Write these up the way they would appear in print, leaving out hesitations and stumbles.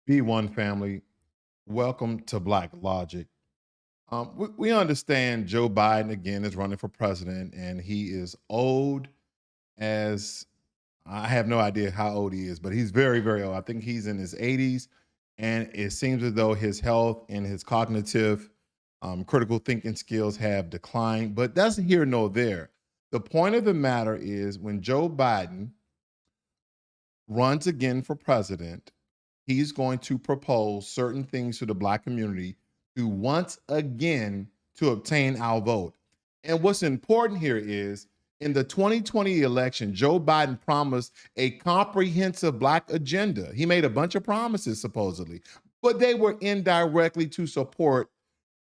B1 family, welcome to Blacklogic. We understand Joe Biden again is running for president, and he is old as I have no idea how old he is, but he's very, very old. I think he's in his 80s, and it seems as though his health and his cognitive, critical thinking skills have declined. But that's here nor there. The point of the matter is when Joe Biden runs again for president, he's going to propose certain things to the Black community to once again to obtain our vote. And what's important here is in the 2020 election, Joe Biden promised a comprehensive Black agenda. He made a bunch of promises, supposedly, but they were indirectly to support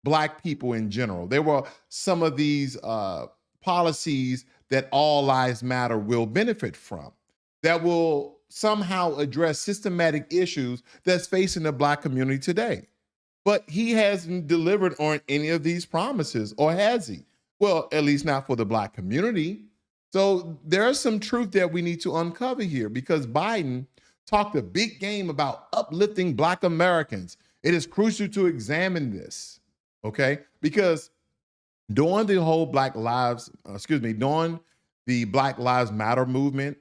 Black people in general. There were some of these policies that all lives matter will benefit from, that will somehow address systematic issues that's facing the Black community today. But he hasn't delivered on any of these promises, or has he? Well, at least not for the Black community. So there's some truth that we need to uncover here because Biden talked a big game about uplifting Black Americans. It is crucial to examine this, okay? Because during the whole during the Black Lives Matter movement,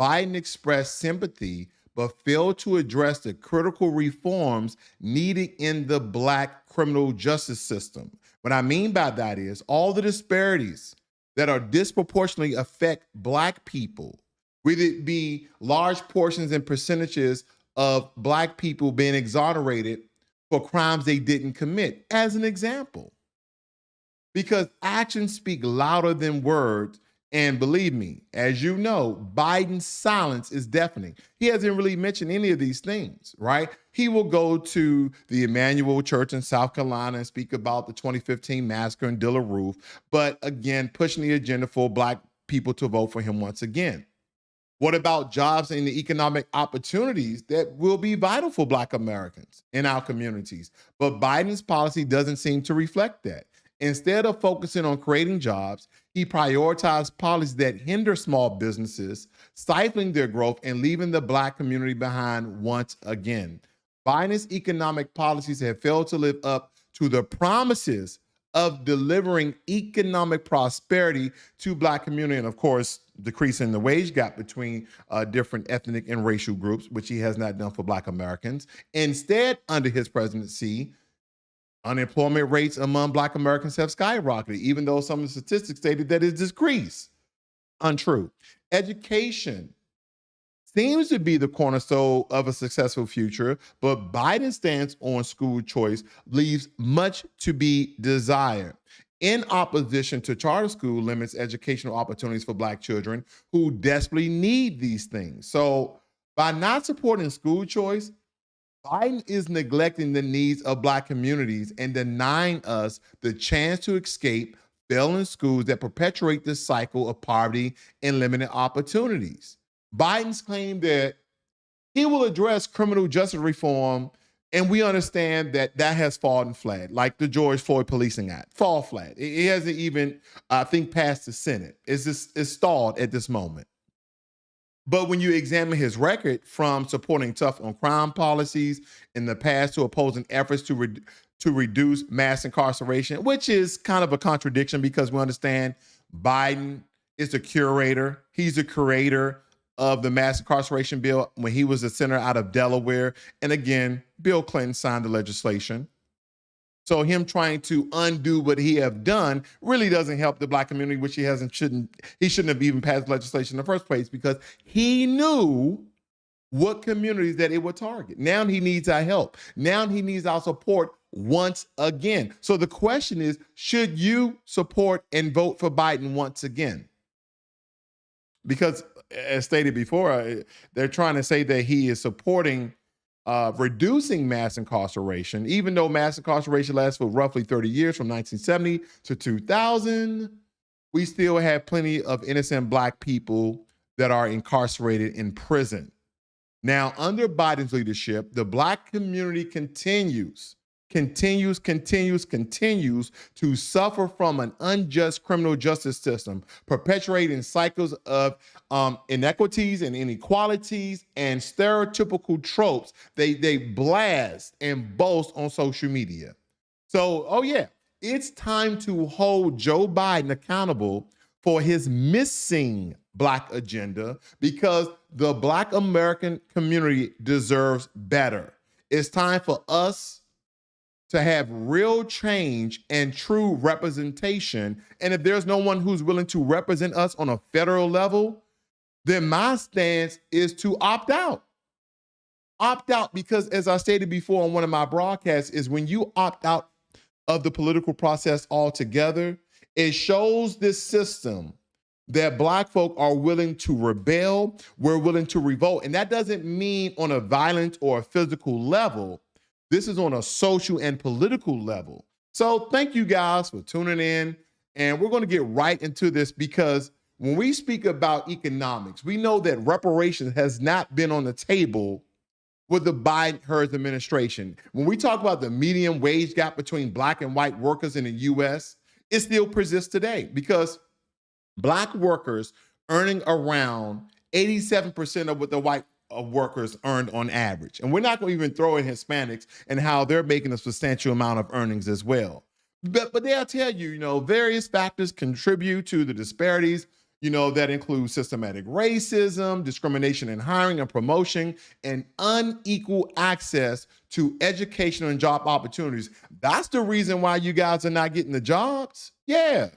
Biden expressed sympathy but failed to address the critical reforms needed in the Black criminal justice system. What I mean by that is all the disparities that are disproportionately affect Black people, whether it be large portions and percentages of Black people being exonerated for crimes they didn't commit, as an example. Because actions speak louder than words. And believe me, as you know, Biden's silence is deafening. He hasn't really mentioned any of these things, right? He will go to the Emmanuel Church in South Carolina and speak about the 2015 massacre in Dilla Roof, but again, pushing the agenda for Black people to vote for him once again. What about jobs and the economic opportunities that will be vital for Black Americans in our communities? But Biden's policy doesn't seem to reflect that. Instead of focusing on creating jobs, he prioritized policies that hinder small businesses, stifling their growth and leaving the Black community behind once again. Biden's economic policies have failed to live up to the promises of delivering economic prosperity to Black community, and of course, decreasing the wage gap between different ethnic and racial groups, which he has not done for Black Americans. Instead, under his presidency, unemployment rates among Black Americans have skyrocketed, even though some of the statistics stated that it's decreased. Untrue. Education seems to be the cornerstone of a successful future, but Biden's stance on school choice leaves much to be desired. In opposition to charter school limits educational opportunities for Black children who desperately need these things. So by not supporting school choice, Biden is neglecting the needs of Black communities and denying us the chance to escape failing schools that perpetuate this cycle of poverty and limited opportunities. Biden's claim that he will address criminal justice reform, and we understand that that has fallen flat, like the George Floyd Policing Act, fall flat. It hasn't even, I think, passed the Senate. It's stalled at this moment. But when you examine his record from supporting tough on crime policies in the past to opposing efforts to reduce mass incarceration, which is kind of a contradiction because we understand Biden is the curator, he's the creator of the mass incarceration bill when he was a senator out of Delaware. And again, Bill Clinton signed the legislation. So him trying to undo what he have done really doesn't help the Black community, which he shouldn't have even passed legislation in the first place because he knew what communities that it would target. Now he needs our help. Now he needs our support once again. So the question is, should you support and vote for Biden once again? Because as stated before, they're trying to say that he is supporting reducing mass incarceration, even though mass incarceration lasts for roughly 30 years from 1970 to 2000, we still have plenty of innocent Black people that are incarcerated in prison. Now, under Biden's leadership, the Black community continues continues to suffer from an unjust criminal justice system, perpetuating cycles of inequities and inequalities and stereotypical tropes they blast and boast on social media. So, oh yeah, it's time to hold Joe Biden accountable for his missing Black agenda because the Black American community deserves better. It's time for us to have real change and true representation. And if there's no one who's willing to represent us on a federal level, then my stance is to opt out. Opt out because, as I stated before on one of my broadcasts, is when you opt out of the political process altogether, it shows this system that Black folk are willing to rebel, we're willing to revolt. And that doesn't mean on a violent or a physical level. This is on a social and political level. So thank you guys for tuning in. And we're going to get right into this because when we speak about economics, we know that reparations has not been on the table with the Biden-Harris administration. When we talk about the median wage gap between Black and white workers in the US, it still persists today because Black workers earning around 87% of what the white workers earned on average. And we're not going to even throw in Hispanics and how they're making a substantial amount of earnings as well. But they'll tell you, various factors contribute to the disparities, that include systematic racism, discrimination in hiring and promotion, and unequal access to educational and job opportunities. That's the reason why you guys are not getting the jobs. Yeah.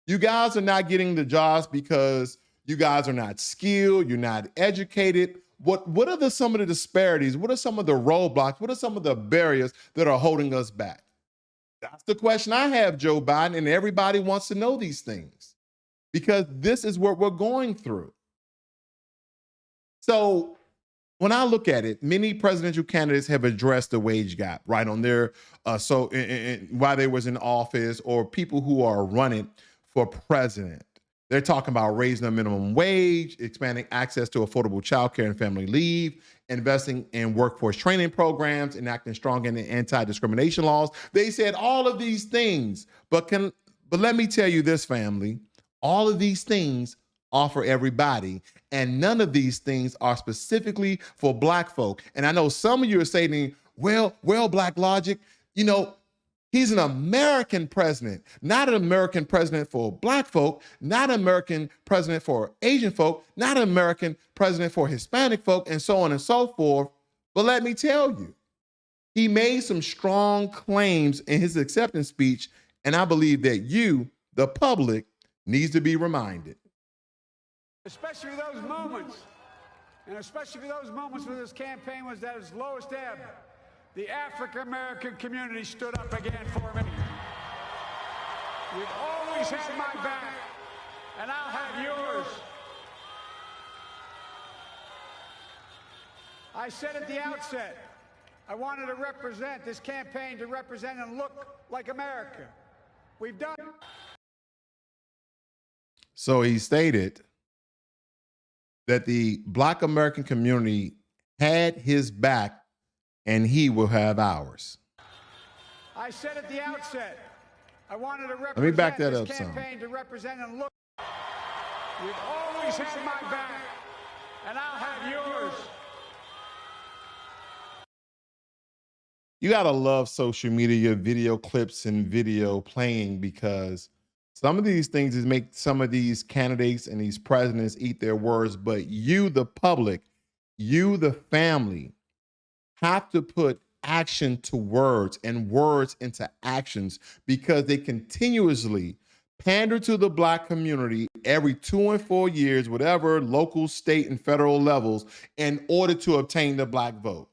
You guys are not getting the jobs because you guys are not skilled, you're not educated. What are some of the disparities? What are some of the roadblocks? What are some of the barriers that are holding us back? That's the question I have, Joe Biden, and everybody wants to know these things because this is what we're going through. So when I look at it, many presidential candidates have addressed the wage gap, right, on their, while they was in office, or people who are running for president. They're talking about raising the minimum wage, expanding access to affordable childcare and family leave, investing in workforce training programs, enacting strong anti-discrimination laws. They said all of these things, but let me tell you this, family, all of these things are for everybody, and none of these things are specifically for Black folk. And I know some of you are saying, well, Blacklogic, he's an American president, not an American president for Black folk, not an American president for Asian folk, not an American president for Hispanic folk, and so on and so forth. But let me tell you, he made some strong claims in his acceptance speech, and I believe that you, the public, needs to be reminded. Especially those moments, and especially for those moments when this campaign was at its lowest ebb. The African-American community stood up again for me. You've always had my back, and I'll have yours. I said at the outset, I wanted to represent this campaign to represent and look like America. We've done. So he stated that the Black American community had his back and he will have ours. I said at the outset, I wanted to represent Let me back that this up campaign to represent and look. You've always had my back, and I'll have yours. You gotta love social media, video clips and video playing, because some of these things is make some of these candidates and these presidents eat their words, but you, the public, you, the family, have to put action to words and words into actions, because they continuously pander to the Black community every 2 and 4 years, whatever local, state, and federal levels, in order to obtain the Black vote.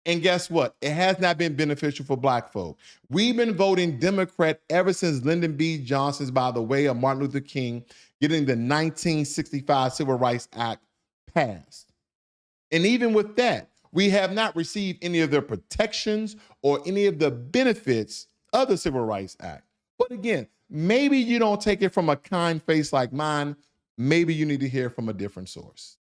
And guess what? It has not been beneficial for Black folk. We've been voting Democrat ever since Lyndon B. Johnson's, by the way, of Martin Luther King getting the 1965 Civil Rights Act passed. And even with that, we have not received any of the protections or any of the benefits of the Civil Rights Act. But again, maybe you don't take it from a kind face like mine. Maybe you need to hear from a different source.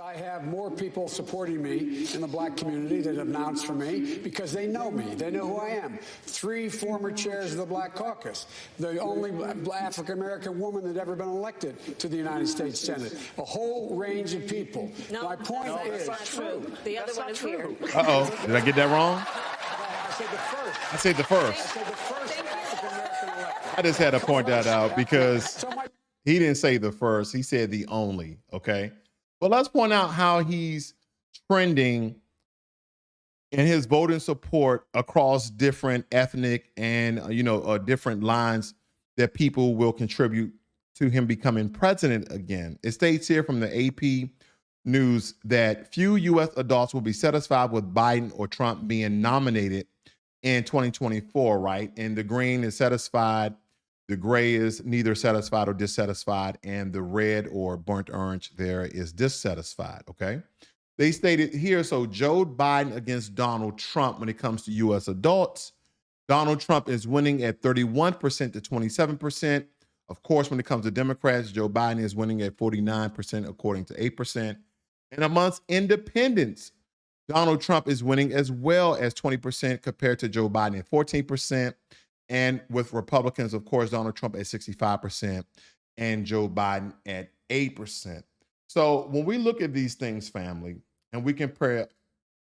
I have more people supporting me in the black community that have announced for me because they know me. They know who I am. 3 former chairs of the Black Caucus, the only African-American woman that ever been elected to the United States Senate, a whole range of people. No, my point is that's not true. The other one is here. Uh-oh, did I get that wrong? I said the first. I said the first. I said the first African-American elected. I just had to point that out because he didn't say the first. He said the only, okay? But let's point out how he's trending in his voting support across different ethnic and, different lines that people will contribute to him becoming president again. It states here from the AP News that few U.S. adults will be satisfied with Biden or Trump being nominated in 2024, right? And the green is satisfied. The gray is neither satisfied or dissatisfied, and the red or burnt orange there is dissatisfied, okay? They stated here, so Joe Biden against Donald Trump when it comes to U.S. adults. Donald Trump is winning at 31% to 27%. Of course, when it comes to Democrats, Joe Biden is winning at 49% according to 8%. And amongst independents, Donald Trump is winning as well as 20% compared to Joe Biden at 14%. And with Republicans, of course, Donald Trump at 65% and Joe Biden at 8%. So when we look at these things, family, and we compare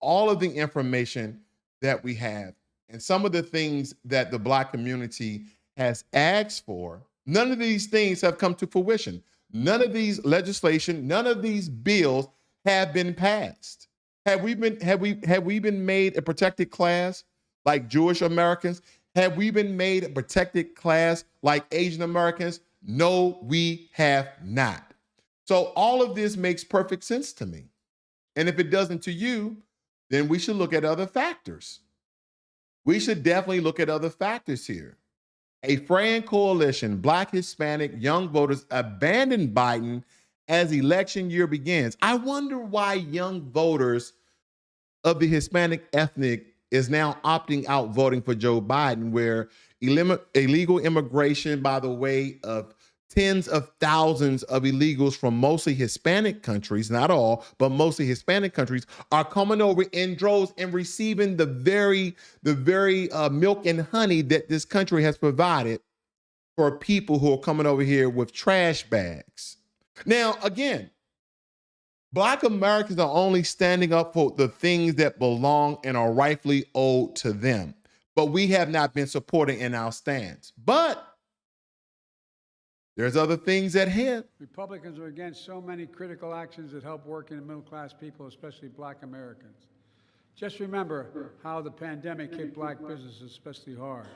all of the information that we have and some of the things that the Black community has asked for, none of these things have come to fruition. None of these legislation, none of these bills have been passed. Have we been made a protected class like Jewish Americans? Have we been made a protected class like Asian Americans? No, we have not. So all of this makes perfect sense to me. And if it doesn't to you, then we should look at other factors. We should definitely look at other factors here. A fraying coalition, Black, Hispanic, young voters abandoned Biden as election year begins. I wonder why young voters of the Hispanic ethnic is now opting out voting for Joe Biden, where illegal immigration, by the way, of tens of thousands of illegals from mostly Hispanic countries, not all, but mostly Hispanic countries, are coming over in droves and receiving the very milk and honey that this country has provided for people who are coming over here with trash bags. Now, again, Black Americans are only standing up for the things that belong and are rightfully owed to them. But we have not been supporting in our stance. But there's other things at hand. Republicans are against so many critical actions that help working and middle-class people, especially Black Americans. Just remember how the pandemic hit Black businesses especially hard.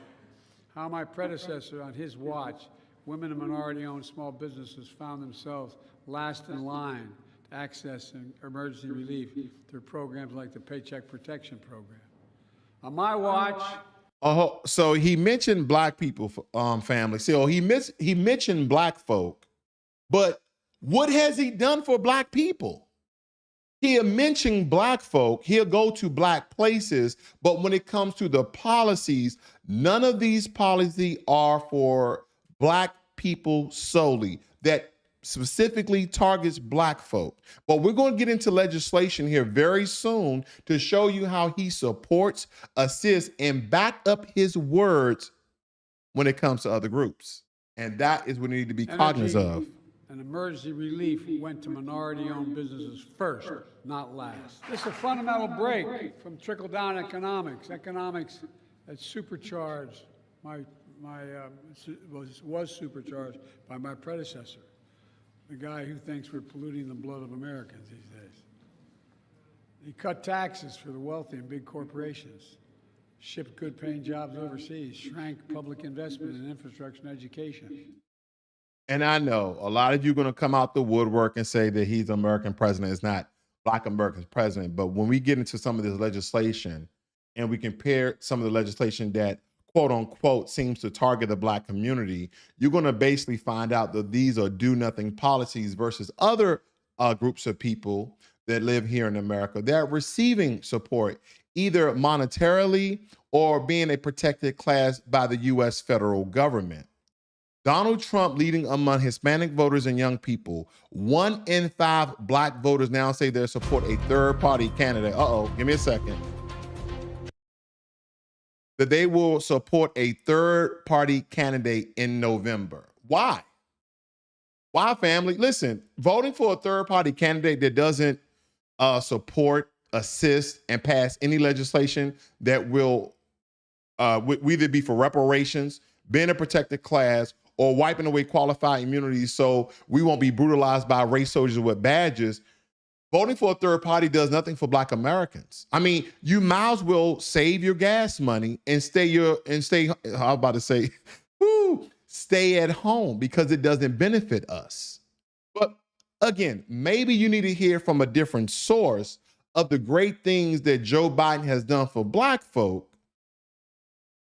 How my predecessor, on his watch, women and minority-owned small businesses found themselves last in line to access emergency relief through programs like the Paycheck Protection Program. On my watch. Oh, so he mentioned Black people, family. So he mentioned Black folk, but what has he done for Black people? He'll mention Black folk, he'll go to Black places, but when it comes to the policies, none of these policies are for Black people solely, that specifically targets Black folk. But we're going to get into legislation here very soon to show you how he supports, assists, and back up his words when it comes to other groups. And that is what we need to be cognizant of. And emergency relief went to minority-owned businesses first, not last. This is a fundamental break from trickle-down economics. Economics that supercharged was supercharged by my predecessor, the guy who thinks we're polluting the blood of Americans these days. He cut taxes for the wealthy and big corporations, shipped good-paying jobs overseas, shrank public investment in infrastructure and education. And I know a lot of you are going to come out the woodwork and say that he's American president. It's not Black American president. But when we get into some of this legislation and we compare some of the legislation that quote unquote seems to target the Black community, you're going to basically find out that these are do nothing policies versus other groups of people that live here in America. They're receiving support either monetarily or being a protected class by the U.S. federal government. Donald Trump leading among Hispanic voters and young people. 1 in 5 black voters now say they support a third-party candidate. Give me a second. That they will support a third-party candidate in November. Why? Why, family? Listen, voting for a third-party candidate that doesn't support, assist, and pass any legislation that will either be for reparations, being a protected class, or wiping away qualified immunity so we won't be brutalized by race soldiers with badges. Voting for a third party does nothing for Black Americans. I mean, you might as well save your gas money and stay at home because it doesn't benefit us. But again, maybe you need to hear from a different source of the great things that Joe Biden has done for Black folk.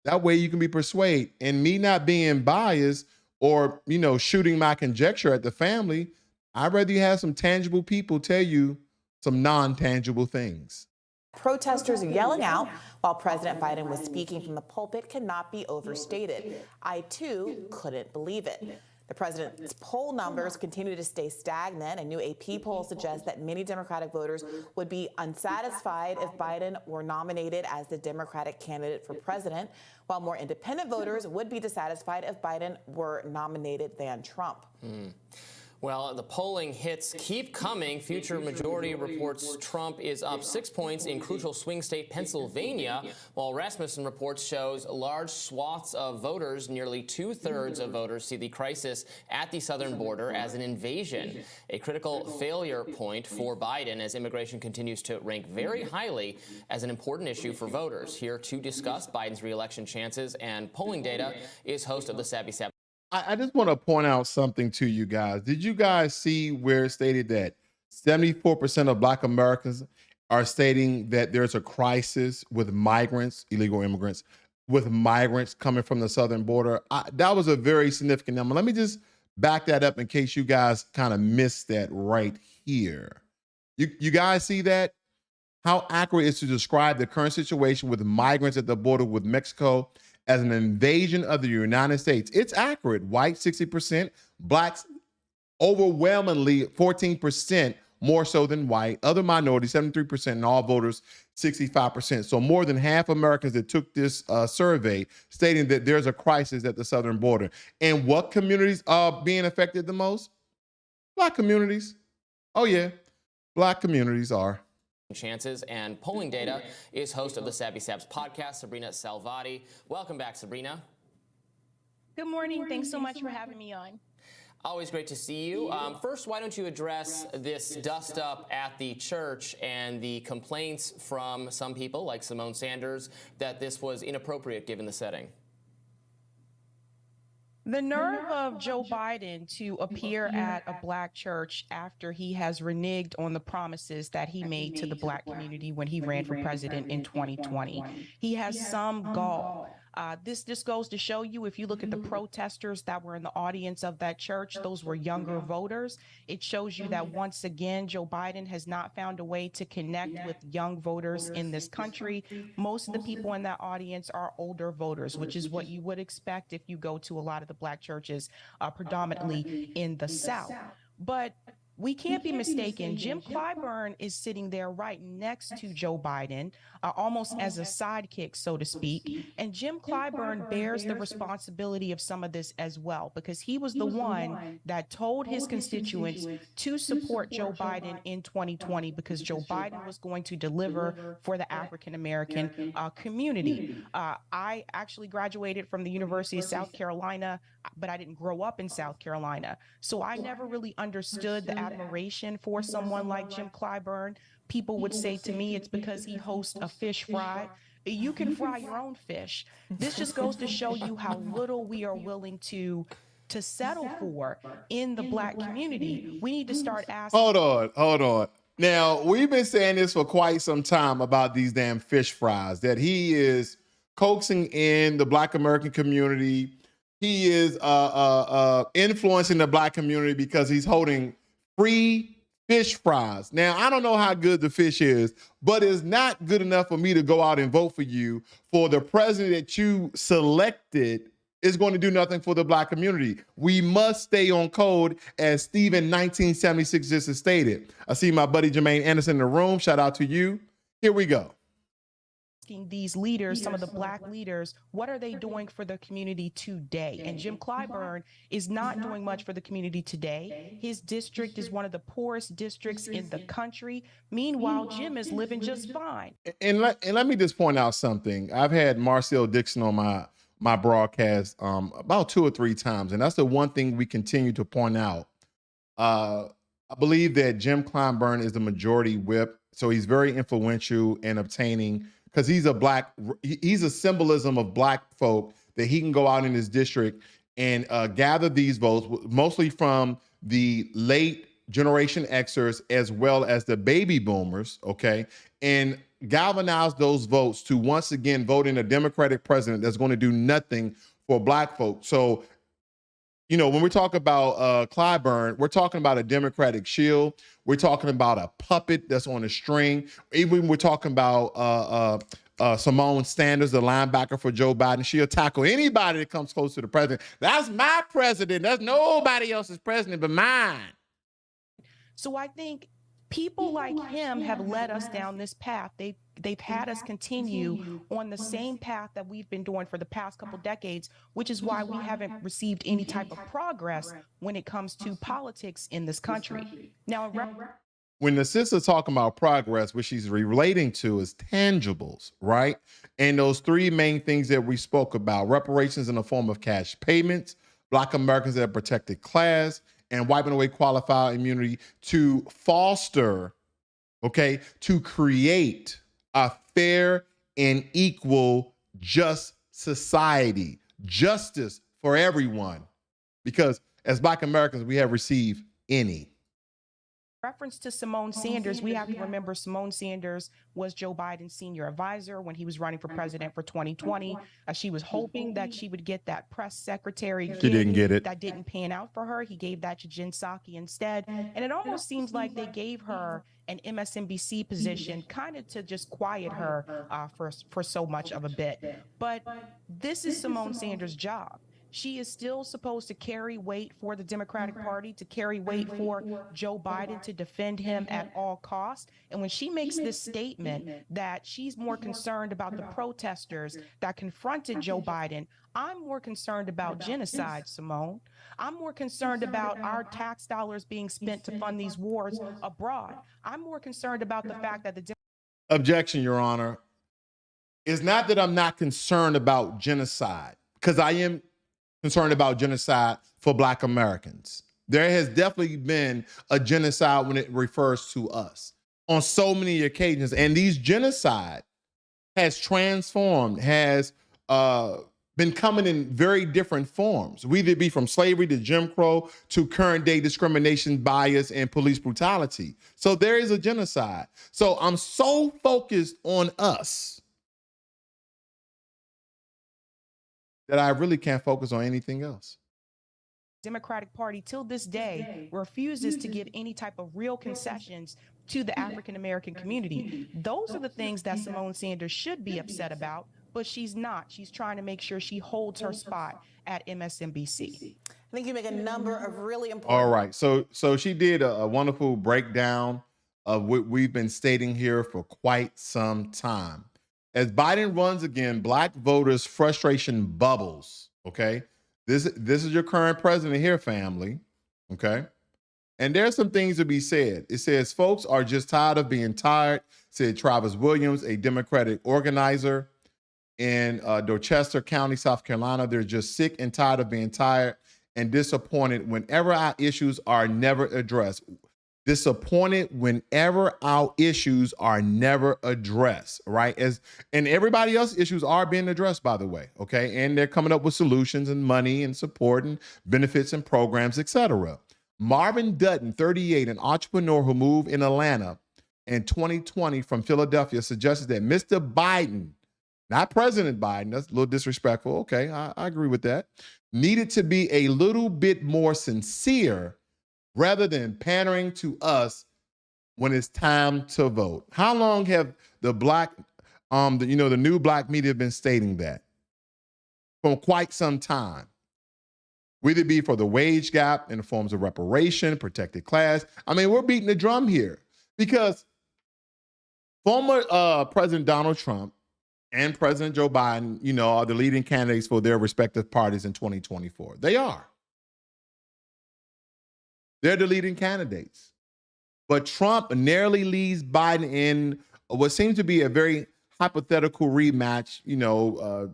That way you can be persuaded. And me not being biased or, shooting my conjecture at the family, I'd rather you have some tangible people tell you some non-tangible things. Protesters yelling out while President Biden was speaking from the pulpit cannot be overstated. I, too, couldn't believe it. The president's poll numbers continue to stay stagnant. A new AP poll suggests that many Democratic voters would be unsatisfied if Biden were nominated as the Democratic candidate for president, while more independent voters would be dissatisfied if Biden were nominated than Trump. Well, the polling hits keep coming. Future Majority reports Trump is up 6 points in crucial swing state Pennsylvania, while Rasmussen reports shows large swaths of voters, nearly 2/3 of voters, see the crisis at the southern border as an invasion, a critical failure point for Biden as immigration continues to rank very highly as an important issue for voters. Here to discuss Biden's re-election chances and polling data is host of the Savvy Sap. I just want to point out something to you guys. Did you guys see where it stated that 74% of Black Americans are stating that there's a crisis with migrants, illegal immigrants, with migrants coming from the southern border? That was a very significant number. Let me just back that up in case you guys kind of missed that right here. You guys see that? How accurate is to describe the current situation with migrants at the border with Mexico as an invasion of the United States. It's accurate. White, 60%. Blacks, overwhelmingly 14% more so than white. Other minorities, 73%, and all voters, 65%. So more than half Americans that took this survey stating that there's a crisis at the southern border. And what communities are being affected the most? Black communities. Oh yeah, Black communities are. Chances and polling data is host of the Savvy Saps podcast, Sabrina Salvati. Welcome back, Sabrina. Good morning. Thanks so much for having me on. Always great to see you. First, why don't you address this dust up at the church and the complaints from some people like Simone Sanders that this was inappropriate given the setting? The nerve of Joe Biden to appear at a Black church after he has reneged on the promises that he made to the Black community when he ran for president in 2020. He has some gall. This goes to show you, if you look at the protesters that were in the audience of that church, those were younger voters. It shows you that once again, Joe Biden has not found a way to connect with young voters in this country. Most of the people in that audience are older voters, which is what you would expect if you go to a lot of the Black churches, predominantly in the South. But we can't be mistaken. Jim Clyburn is sitting there right next to Joe Biden, almost as a sidekick, so to speak. And Jim Clyburn bears the responsibility of some of this as well, because he was the one that told his constituents to support Joe Biden in 2020 because Joe Biden was going to deliver for the African-American community. I actually graduated from the University of South Carolina, but I didn't grow up in South Carolina. So I never really understood the admiration for someone like Jim Clyburn. People would say to me, it's because he hosts a fish fry. You can fry your own fish. This just goes to show you how little we are willing to settle for in the Black community. We need to start asking. Hold on. Now, we've been saying this for quite some time about these damn fish fries, that he is coaxing in the Black American community. He is influencing the Black community because he's holding free fish fries. Now, I don't know how good the fish is, but it's not good enough for me to go out and vote for you for the president that you selected is going to do nothing for the Black community. We must stay on code, as Stephen 1976 just has stated. I see my buddy Jermaine Anderson in the room. Shout out to you. Here we go. These leaders, some of the Black leaders, what are they doing for the community today? And Jim Clyburn is not doing much for the community today. His district is one of the poorest districts in the country. Meanwhile, Jim is living just fine. And let me just point out something. I've had Marcel Dixon on my broadcast about 2 or 3 times, and that's the one thing we continue to point out. I believe that Jim Clyburn is the majority whip, so he's very influential in obtaining, because he's a symbolism of Black folk, that he can go out in his district and gather these votes, mostly from the late Generation Xers as well as the baby boomers, okay, and galvanize those votes to once again vote in a Democratic president that's going to do nothing for Black folk. So, you know, when we talk about Clyburn, we're talking about a Democratic shield. We're talking about a puppet that's on a string. Even we're talking about Simone Sanders, the linebacker for Joe Biden. She'll tackle anybody that comes close to the president. That's my president. That's nobody else's president but mine. So I think people like him have led us down this path. They've had us continue on the same path that we've been doing for the past couple decades, which is why we haven't received any type of progress when it comes to politics in this country. Now, when the sister's talking about progress, what she's relating to is tangibles, right? And those 3 main things that we spoke about: reparations in the form of cash payments, Black Americans as a protected class, and wiping away qualified immunity to foster, okay, to create a fair and equal, just society, justice for everyone. Because as Black Americans, we have received any. Reference to Simone Sanders, we have to remember Simone Sanders was Joe Biden's senior advisor when he was running for president for 2020. She was hoping that she would get that press secretary. She didn't get it. That didn't pan out for her. He gave that to Jen Psaki instead. And it almost seems like they gave her an MSNBC position kind of to just quiet her for so much of a bit. But this is Simone Sanders' job. She is still supposed to carry weight for the Democratic Party, to carry weight for Joe Biden, to defend him at all costs. And when she makes this statement that she's more concerned about the protesters that confronted Joe Biden, I'm more concerned about genocide, Simone. I'm more concerned about our tax dollars being spent to fund these wars abroad. I'm more concerned about the fact that the Objection, Your Honor. It's not that I'm not concerned about genocide, because I am concerned about genocide for Black Americans. There has definitely been a genocide when it refers to us on so many occasions. And these genocide has transformed, has been coming in very different forms, whether it be from slavery to Jim Crow to current day discrimination, bias, and police brutality. So there is a genocide. So I'm so focused on us that I really can't focus on anything else. Democratic Party till this day refuses to give any type of real concessions to the African American community. Those are the things that Simone Sanders should be upset about, but she's not. She's trying to make sure she holds her spot at MSNBC. I think you make a number of really important. All right, so she did a wonderful breakdown of what we've been stating here for quite some time. As Biden runs again, Black voters' frustration bubbles, okay? This is your current president here, family, okay? And there's some things to be said. It says, folks are just tired of being tired, said Travis Williams, a Democratic organizer in Dorchester County, South Carolina. They're just sick and tired of being tired and disappointed whenever our issues are never addressed. Disappointed whenever our issues are never addressed, right? And everybody else's issues are being addressed, by the way, okay? And they're coming up with solutions and money and support and benefits and programs, etc. Marvin Dutton, 38, an entrepreneur who moved in Atlanta in 2020 from Philadelphia, suggested that Mr. Biden, not President Biden, that's a little disrespectful, okay, I agree with that, needed to be a little bit more sincere rather than pandering to us when it's time to vote. How long have the new Black media been stating that? for quite some time. Whether it be for the wage gap in the forms of reparation, protected class. I mean, we're beating the drum here because former President Donald Trump and President Joe Biden, are the leading candidates for their respective parties in 2024. They are. They're the leading candidates. But Trump narrowly leads Biden in what seems to be a very hypothetical rematch.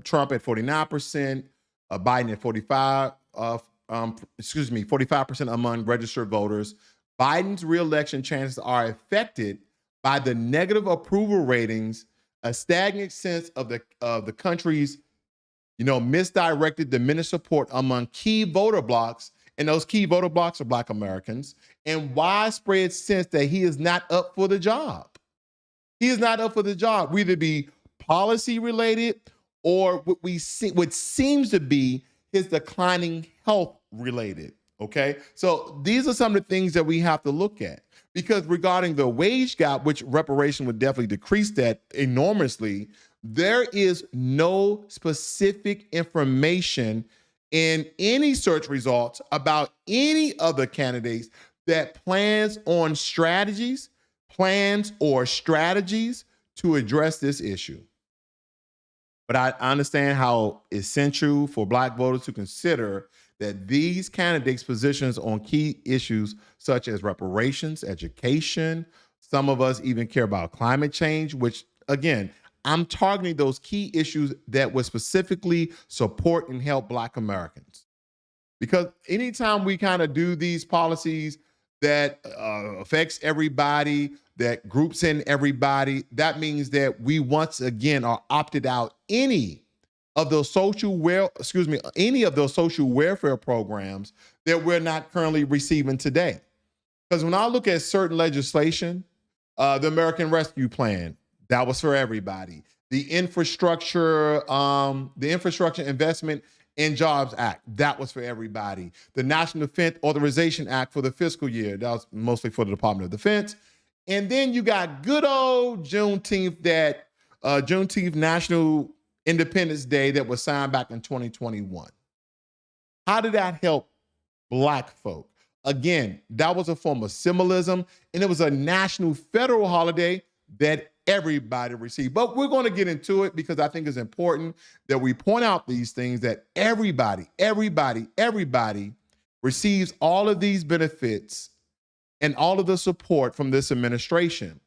Trump at 49%, Biden at 45% among registered voters. Biden's reelection chances are affected by the negative approval ratings, a stagnant sense of the country's, misdirected, diminished support among key voter blocs, and those key voter blocs are Black Americans, and widespread sense that he is not up for the job. He is not up for the job, whether it be policy related or what seems to be his declining health related. Okay, so these are some of the things that we have to look at, because regarding the wage gap, which reparation would definitely decrease that enormously, there is no specific information in any search results about any other candidates that plans or strategies to address this issue. But I understand how essential for Black voters to consider that these candidates' positions on key issues such as reparations, education, some of us even care about climate change, which, again, I'm targeting those key issues that would specifically support and help Black Americans. Because anytime we kind of do these policies that affects everybody, that groups in everybody, that means that we once again are opted out any of those social welfare programs that we're not currently receiving today. Because when I look at certain legislation, the American Rescue Plan, that was for everybody. The Infrastructure Investment and Jobs Act, that was for everybody. The National Defense Authorization Act for the fiscal year, that was mostly for the Department of Defense. And then you got good old Juneteenth, Juneteenth National Independence Day that was signed back in 2021. How did that help Black folk? Again, that was a form of symbolism, and it was a national federal holiday that everybody received. But we're going to get into it because I think it's important that we point out these things, that everybody receives all of these benefits and all of the support from this administration.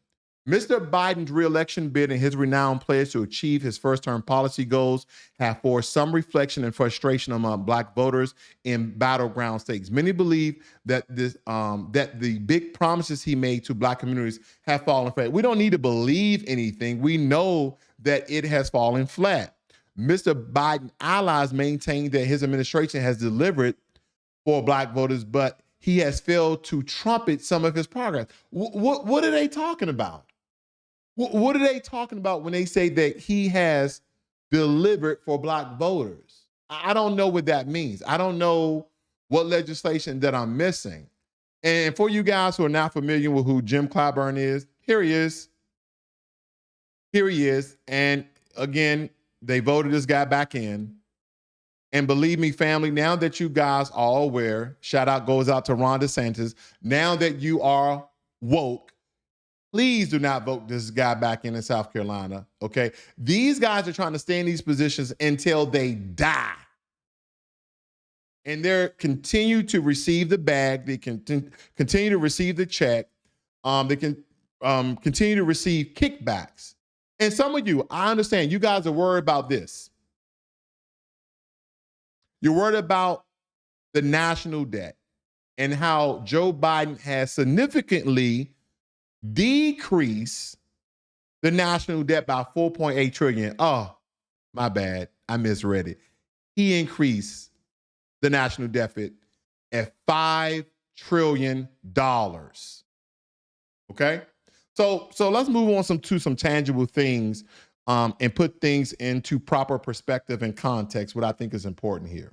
Mr. Biden's reelection bid and his renowned pledge to achieve his first-term policy goals have forced some reflection and frustration among Black voters in battleground states. Many believe that the big promises he made to Black communities have fallen flat. We don't need to believe anything. We know that it has fallen flat. Mr. Biden allies maintain that his administration has delivered for Black voters, but he has failed to trumpet some of his progress. What are they talking about? What are they talking about when they say that he has delivered for Black voters? I don't know what that means. I don't know what legislation that I'm missing. And for you guys who are not familiar with who Jim Clyburn is, here he is. Here he is. And again, they voted this guy back in. And believe me, family, now that you guys are all aware, shout out goes out to Ron DeSantis, now that you are woke, please do not vote this guy back in South Carolina, okay? These guys are trying to stay in these positions until they die. And they continue to receive the bag. They can continue to receive the check. They can continue to receive kickbacks. And some of you, I understand, you guys are worried about this. You're worried about the national debt and how Joe Biden has significantly decrease the national debt by 4.8 trillion. Oh, my bad. I misread it. He increased the national deficit at $5 trillion. Okay? So let's move on to some tangible things and put things into proper perspective and context, what I think is important here.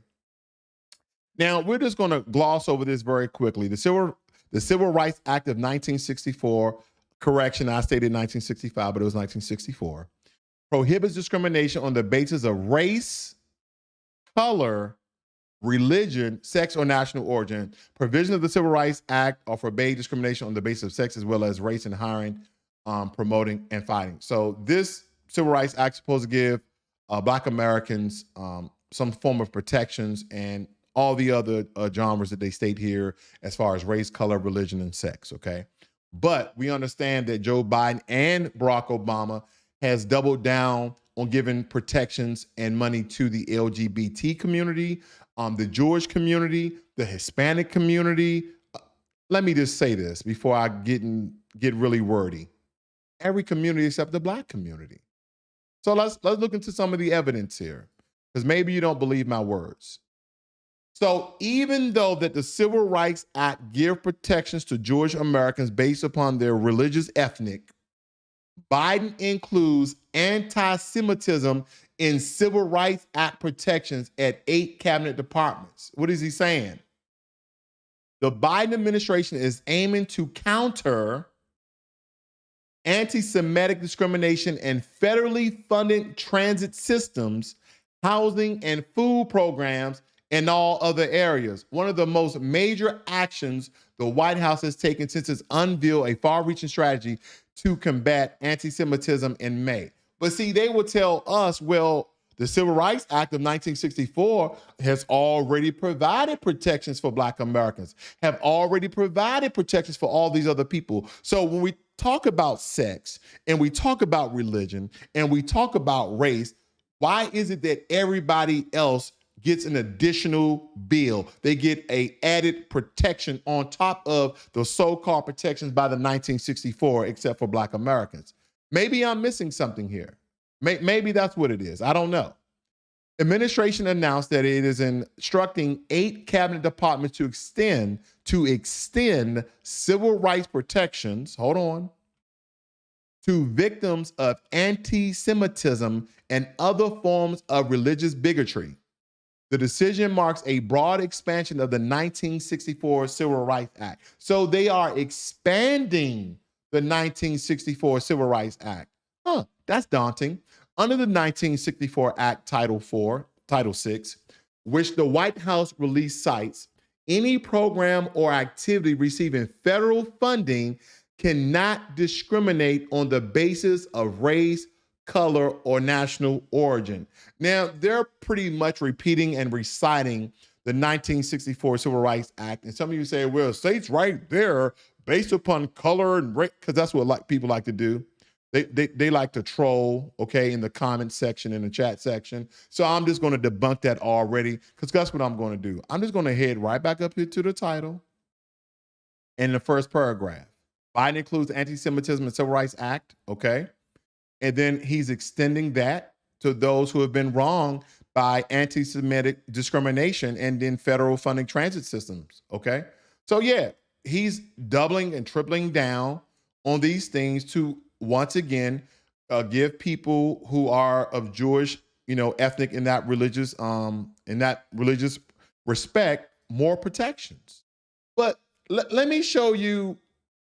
Now, we're just going to gloss over this very quickly. The Civil Rights Act of 1964, correction, I stated 1965, but it was 1964, prohibits discrimination on the basis of race, color, religion, sex, or national origin. Provision of the Civil Rights Act are forbade discrimination on the basis of sex as well as race in hiring, promoting, and fighting. So this Civil Rights Act is supposed to give Black Americans some form of protections and all the other genres that they state here as far as race, color, religion, and sex, okay? But we understand that Joe Biden and Barack Obama has doubled down on giving protections and money to the LGBT community, the Jewish community, the Hispanic community. Let me just say this before I get really wordy. Every community except the Black community. So let's look into some of the evidence here, because maybe you don't believe my words. So even though that the Civil Rights Act give protections to Jewish Americans based upon their religious ethnic, Biden includes anti-Semitism in Civil Rights Act protections at 8 cabinet departments. What is he saying? The Biden administration is aiming to counter anti-Semitic discrimination and federally funded transit systems, housing, and food programs in all other areas. One of the most major actions the White House has taken since it's unveiled a far-reaching strategy to combat anti-Semitism in May. But see, they will tell us, well, the Civil Rights Act of 1964 has already provided protections for Black Americans, have already provided protections for all these other people. So when we talk about sex and we talk about religion and we talk about race, why is it that everybody else gets an additional bill? They get a added protection on top of the so-called protections by the 1964, except for Black Americans. Maybe I'm missing something here. Maybe that's what it is. I don't know. Administration announced that it is instructing 8 cabinet departments to extend civil rights protections, hold on, to victims of anti-Semitism and other forms of religious bigotry. The decision marks a broad expansion of the 1964 Civil Rights Act. So they are expanding the 1964 Civil Rights Act. That's daunting. Under the 1964 Act, Title 4, Title 6, which the White House release cites, any program or activity receiving federal funding cannot discriminate on the basis of race, color, or national origin. Now, they're pretty much repeating and reciting the 1964 Civil Rights Act. And some of you say, well, it states right there based upon color and race, because that's what people like to do. They like to troll, okay, in the comment section, in the chat section. So I'm just going to debunk that already, because that's what I'm going to do. I'm just going to head right back up here to the title in the first paragraph. Biden includes anti-Semitism and Civil Rights Act, okay? And then he's extending that to those who have been wronged by anti-Semitic discrimination and in federal funding transit systems, okay? So yeah, he's doubling and tripling down on these things to once again give people who are of Jewish, ethnic in that religious respect more protections. But let me show you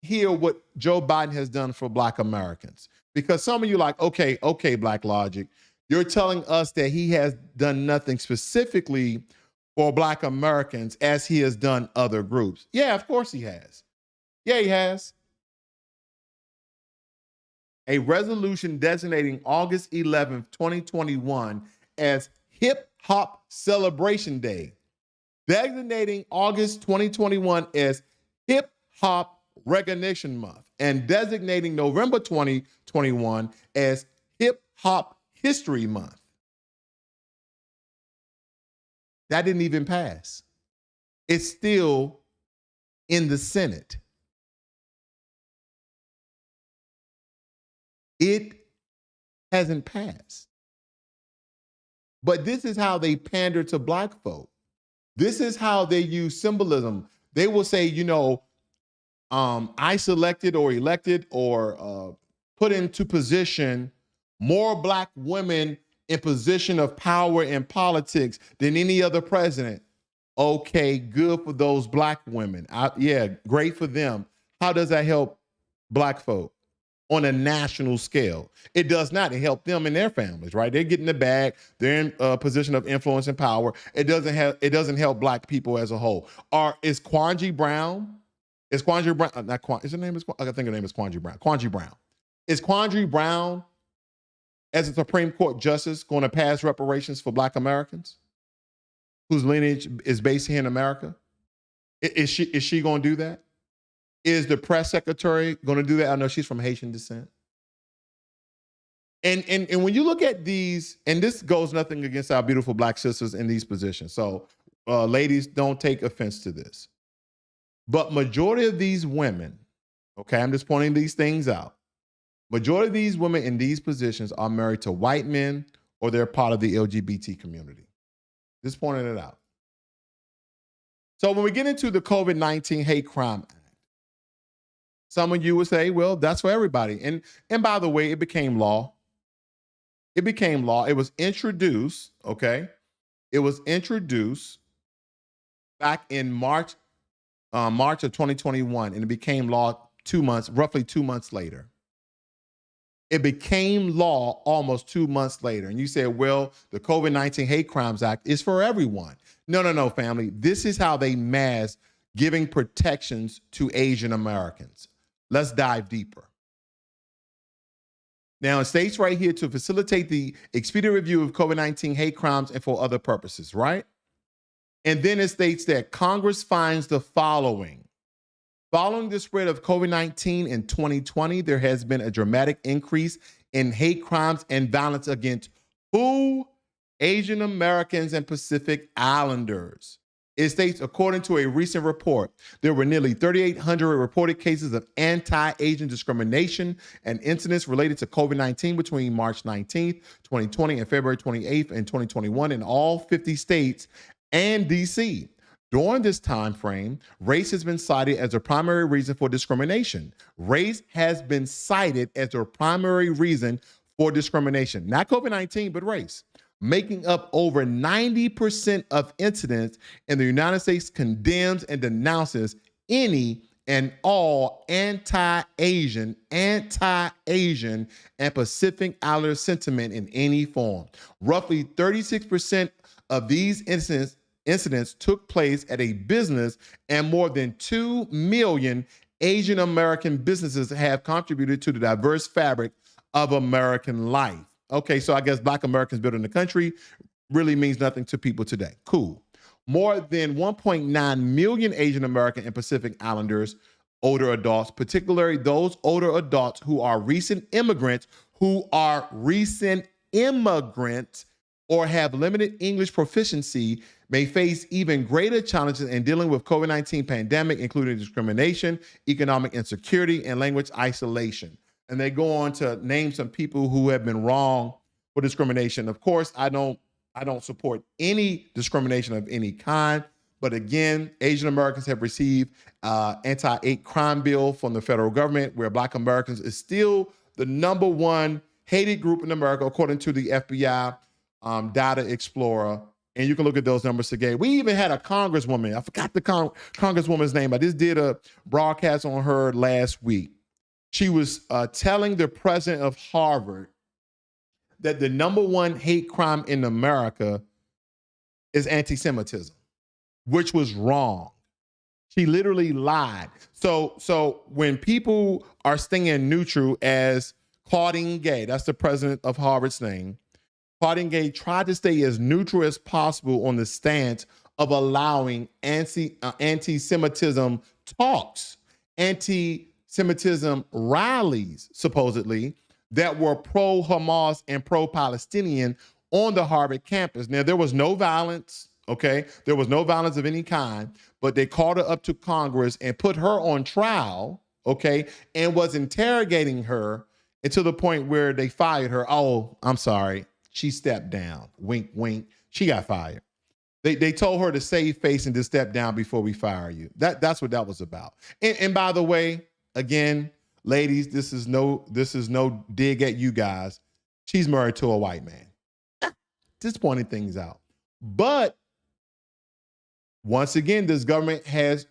here what Joe Biden has done for Black Americans. Because some of you like, okay, Blacklogic, you're telling us that he has done nothing specifically for Black Americans as he has done other groups. Yeah, of course he has. Yeah, he has. A resolution designating August 11th, 2021 as Hip Hop Celebration Day, designating August 2021 as Hip Hop Recognition Month, and designating November 2021 as Hip Hop History Month. That didn't even pass. It's still in the Senate. It hasn't passed. But this is how they pander to Black folk. This is how they use symbolism. They will say, I selected or elected or put into position more Black women in position of power in politics than any other president. Okay, good for those Black women. Yeah, great for them. How does that help Black folk? on a national scale. It does not. It helps them and their families, right? They're getting the bag. They're in a position of influence and power. It doesn't help black people as a whole. Is Kwanji Brown? Is Kwanji Brown? Not Kwan. Is her name? I think her name is Kwanji Brown. Kwanji Brown. Is Kwanji Brown, as a Supreme Court justice, going to pass reparations for Black Americans whose lineage is based here in America? Is she going to do that? Is the press secretary going to do that? I know she's from Haitian descent. And when you look at these, and this goes nothing against our beautiful Black sisters in these positions. So ladies, don't take offense to this. But majority of these women, okay, I'm just pointing these things out. Majority of these women in these positions are married to white men or they're part of the LGBT community. Just pointing it out. So when we get into the COVID-19 hate crime act, some of you would say, well, that's for everybody. And by the way, it became law. It became law. It was introduced, okay? It was introduced back in March of 2021, and it became law roughly 2 months later. It became law almost 2 months later. And you said, well, the COVID-19 Hate Crimes Act is for everyone. No, family. This is how they mask giving protections to Asian Americans. Let's dive deeper. Now, it states right here to facilitate the expedient review of COVID-19 hate crimes and for other purposes, right? And then it states that Congress finds the following. Following the spread of COVID-19 in 2020, there has been a dramatic increase in hate crimes and violence against who? Asian Americans and Pacific Islanders. It states, according to a recent report, there were nearly 3,800 reported cases of anti-Asian discrimination and incidents related to COVID-19 between March 19th, 2020 and February 28th in 2021 in all 50 states and D.C. During this time frame, race has been cited as a primary reason for discrimination. Race has been cited as a primary reason for discrimination. Not COVID-19, but race. Making up over 90% of incidents in the United States condemns and denounces any and all anti-Asian, and Pacific Islander sentiment in any form. Roughly 36% of these incidents took place at a business, and more than 2 million Asian American businesses have contributed to the diverse fabric of American life. Okay, so I guess Black Americans building the country really means nothing to people today. Cool. More than 1.9 million Asian American and Pacific Islanders, older adults, particularly those older adults who are recent immigrants or have limited English proficiency, may face even greater challenges in dealing with COVID-19 pandemic, including discrimination, economic insecurity, and language isolation. And they go on to name some people who have been wrong for discrimination. Of course, I don't support any discrimination of any kind. But again, Asian Americans have received anti-hate crime bill from the federal government, where Black Americans is still the #1 hated group in America, according to the FBI Data Explorer. And you can look at those numbers again. We even had a congresswoman. I forgot the congresswoman's name. I just did a broadcast on her last week. She was telling the president of Harvard that the #1 hate crime in America is anti-Semitism, which was wrong. She literally lied. So when people are staying neutral, as Claudine Gay, that's the president of Harvard's name, Claudine Gay tried to stay as neutral as possible on the stance of allowing anti-Semitism talks, anti-Semitism rallies, supposedly, that were pro-Hamas and pro-Palestinian on the Harvard campus. Now, there was no violence, okay? There was no violence of any kind, but they called her up to Congress and put her on trial, okay, and was interrogating her to the point where they fired her. Oh, I'm sorry. She stepped down. Wink, wink. She got fired. They told her to save face and to step down before we fire you. That's what that was about. And by the way, again, ladies, this is no dig at you guys. She's married to a white man. Just pointing things out. But once again, this government has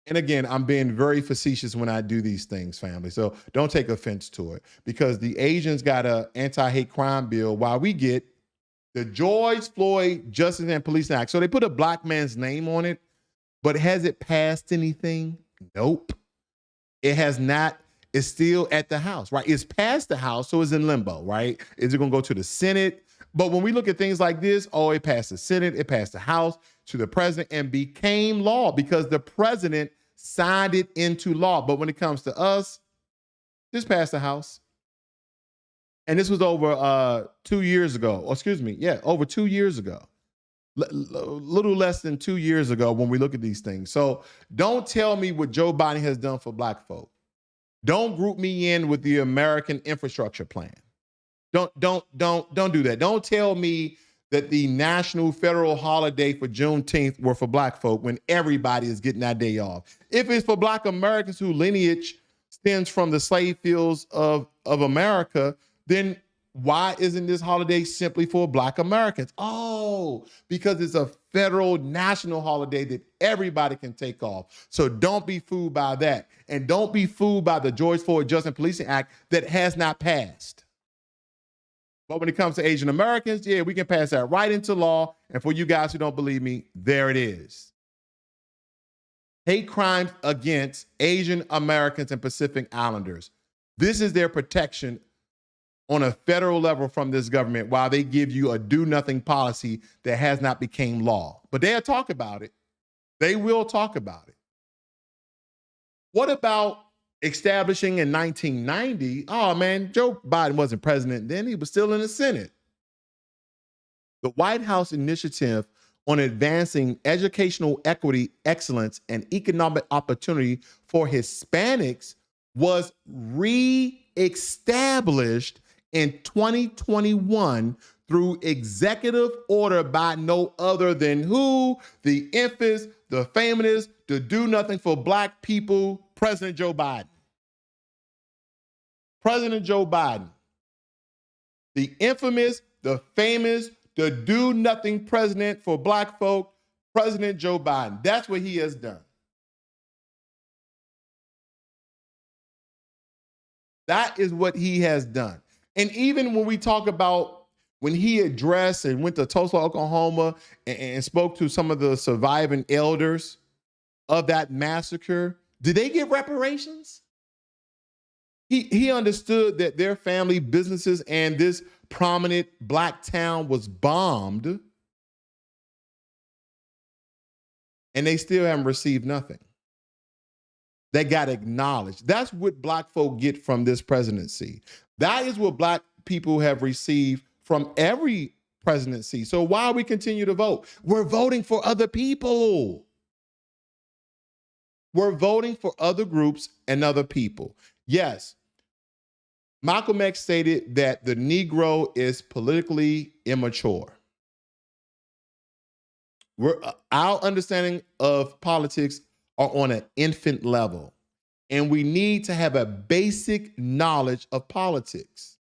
And again, I'm being very facetious when I do these things, family. So don't take offense to it, because the Asians got a anti-hate crime bill while we get the George Floyd Justice and Policing Act. So they put a black man's name on it, but has it passed anything? Nope. It has not. It's still at the House, right? It's past the House, so it's in limbo, right? Is it going to go to the Senate? But when we look at things like this, oh, it passed the Senate, it passed the House, to the president, and became law because the president signed it into law. But when it comes to us, just passed the House. And this was over 2 years ago. Or excuse me, yeah, over 2 years ago. Little less than 2 years ago when we look at these things. So don't tell me what Joe Biden has done for black folk. Don't group me in with the American infrastructure plan. Don't do that. Don't tell me that the national federal holiday for Juneteenth were for black folk when everybody is getting that day off. If it's for black Americans whose lineage stems from the slave fields of America, then why isn't this holiday simply for black Americans? Oh, because it's a federal national holiday that everybody can take off. So don't be fooled by that. And don't be fooled by the George Floyd Justice and Policing Act that has not passed. But when it comes to Asian Americans, yeah, we can pass that right into law. And for you guys who don't believe me, there it is. Hate crimes against Asian Americans and Pacific Islanders. This is their protection on a federal level from this government while they give you a do-nothing policy that has not become law. But they'll talk about it. They will talk about it. What about establishing in 1990? Oh, man, Joe Biden wasn't president then. He was still in the Senate. The White House initiative on advancing educational equity, excellence, and economic opportunity for Hispanics was re-established in 2021 through executive order by no other than who? The infamous, the famous, the do-nothing for black people, President Joe Biden. President Joe Biden. The infamous, the famous, the do-nothing president for black folk, President Joe Biden. That's what he has done. That is what he has done. And even when we talk about when he addressed and went to Tulsa, Oklahoma, and spoke to some of the surviving elders of that massacre, did they get reparations? He understood that their family businesses and this prominent black town was bombed, and they still haven't received nothing. They got acknowledged. That's what black folk get from this presidency. That is what black people have received from every presidency. So why we continue to vote? We're voting for other people. We're voting for other groups and other people. Yes, Malcolm X stated that the Negro is politically immature. Our understanding of politics are on an infant level, and we need to have a basic knowledge of politics.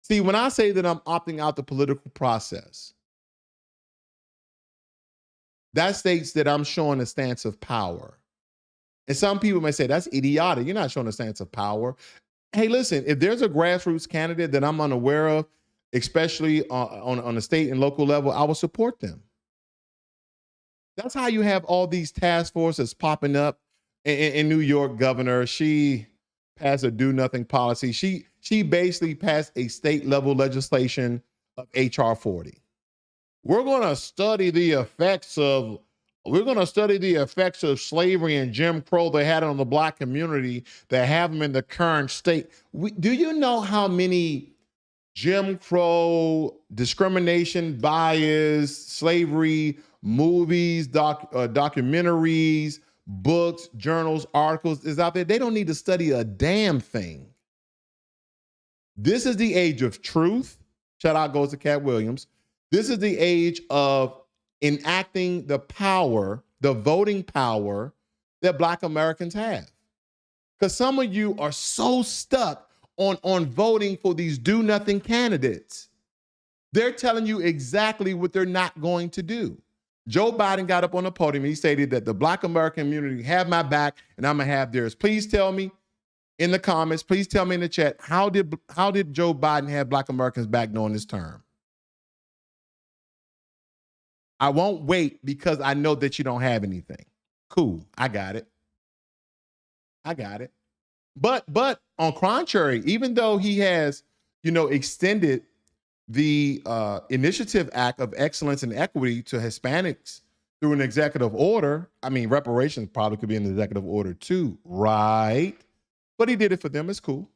See, when I say that I'm opting out the political process, that states that I'm showing a stance of power. And some people may say, that's idiotic. You're not showing a stance of power. Hey, listen, if there's a grassroots candidate that I'm unaware of, especially on a state and local level, I will support them. That's how you have all these task forces popping up. In New York, governor, she passed a do-nothing policy. She basically passed a state-level legislation of HR 40. We're going to study the effects of slavery and Jim Crow they had on the black community that have them in the current state. Do you know how many Jim Crow, discrimination, bias, slavery, movies, documentaries, books, journals, articles is out there? They don't need to study a damn thing. This is the age of truth. Shout out goes to Cat Williams. This is the age of enacting the power, the voting power that black Americans have. Because some of you are so stuck on voting for these do-nothing candidates. They're telling you exactly what they're not going to do. Joe Biden got up on the podium. He stated that the Black American community have my back and I'm going to have theirs. Please tell me in the comments, please tell me in the chat, how did Joe Biden have Black Americans back during this term? I won't wait because I know that you don't have anything. Cool, I got it. But on contrary, even though he has, extended the Initiative Act of Excellence and Equity to Hispanics through an executive order, I mean, reparations probably could be an executive order too, right? But he did it for them. It's cool.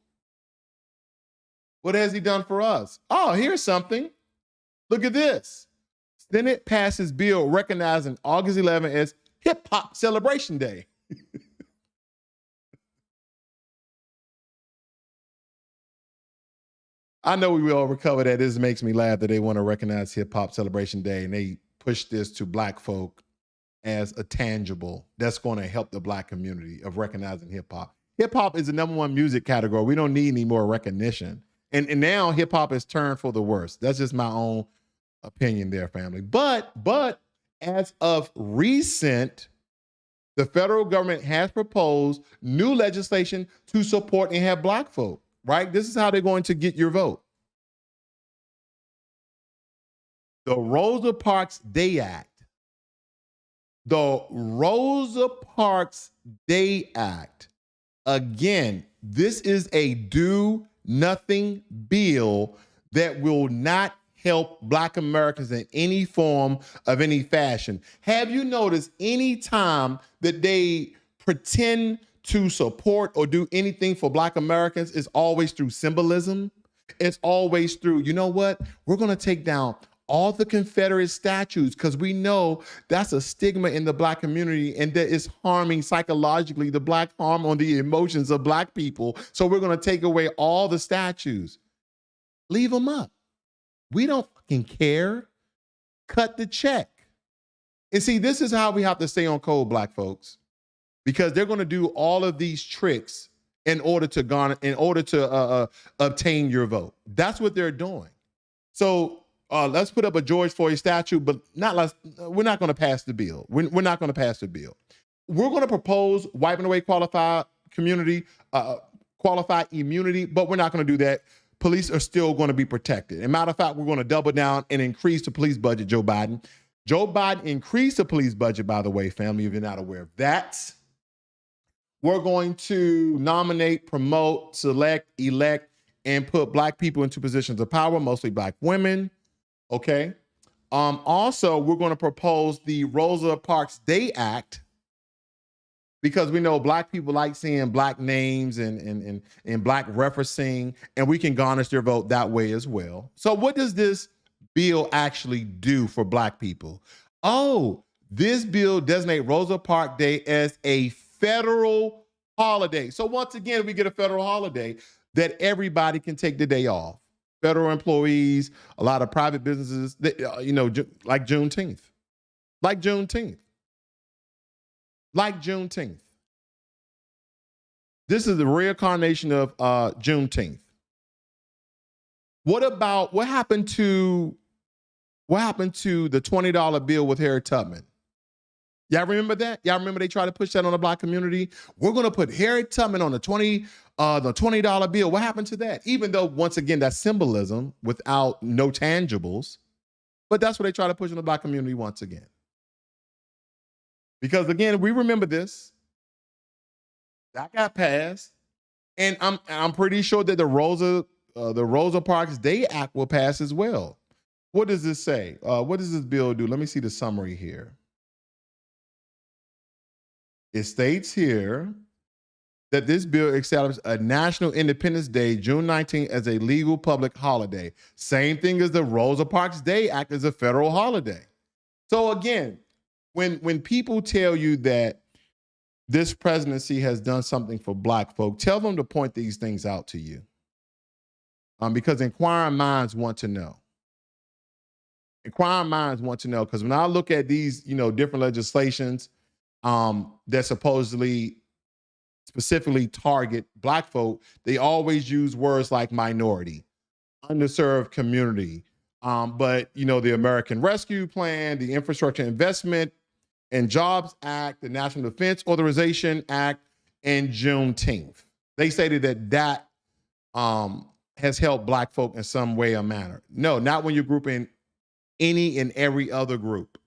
What has he done for us? Oh, here's something. Look at this. Senate passes bill recognizing August 11th as Hip Hop Celebration Day. I know we all recover that. This makes me laugh that they want to recognize Hip Hop Celebration Day and they push this to Black folk as a tangible that's going to help the Black community of recognizing hip hop. Hip hop is the #1 music category. We don't need any more recognition. And now hip hop has turned for the worse. That's just my own opinion there, family. But as of recent, the federal government has proposed new legislation to support and have Black folk, right? This is how they're going to get your vote. The Rosa Parks Day Act. The Rosa Parks Day Act. Again, this is a do-nothing bill that will not help Black Americans in any form of any fashion. Have you noticed any time that they pretend to support or do anything for Black Americans is always through symbolism? It's always through, you know what? We're going to take down all the Confederate statues because we know that's a stigma in the Black community and that is harming psychologically the Black, harm on the emotions of Black people. So we're going to take away all the statues. Leave them up. We don't fucking care. Cut the check. And see, this is how we have to stay on code, Black folks, because they're going to do all of these tricks in order to obtain your vote. That's what they're doing. So let's put up a George Floyd statue, but we're not going to pass the bill. We're not going to pass the bill. We're going to propose wiping away qualified immunity, but we're not going to do that. Police are still going to be protected. As a matter of fact, we're going to double down and increase the police budget, Joe Biden. Joe Biden increased the police budget, by the way, family, if you're not aware of that. We're going to nominate, promote, select, elect, and put Black people into positions of power, mostly Black women. Okay. Also, we're going to propose the Rosa Parks Day Act because we know Black people like seeing Black names and Black referencing, and we can garnish their vote that way as well. So what does this bill actually do for Black people? Oh, this bill designates Rosa Parks Day as a federal holiday. So once again, we get a federal holiday that everybody can take the day off. Federal employees, a lot of private businesses, like Juneteenth. Like Juneteenth. This is the reincarnation of Juneteenth. What happened to the $20 bill with Harriet Tubman? Y'all remember that? Y'all remember they tried to push that on the Black community? We're going to put Harriet Tubman on the $20 bill. What happened to that? Even though, once again, that's symbolism without no tangibles. But that's what they try to push on the Black community once again. Because, again, we remember this. That got passed. And I'm pretty sure that the Rosa Parks Day Act will pass as well. What does this say? What does this bill do? Let me see the summary here. It states here that this bill establishes a National Independence Day, June 19th, as a legal public holiday. Same thing as the Rosa Parks Day Act as a federal holiday. So again, when people tell you that this presidency has done something for Black folk, tell them to point these things out to you. Because inquiring minds want to know. Inquiring minds want to know, because when I look at these, different legislations, that supposedly specifically target Black folk, they always use words like minority, underserved community, But the American Rescue Plan, the Infrastructure Investment and Jobs Act, the National Defense Authorization Act, and Juneteenth. They stated that has helped Black folk in some way or manner. No, not when you're grouping any and every other group.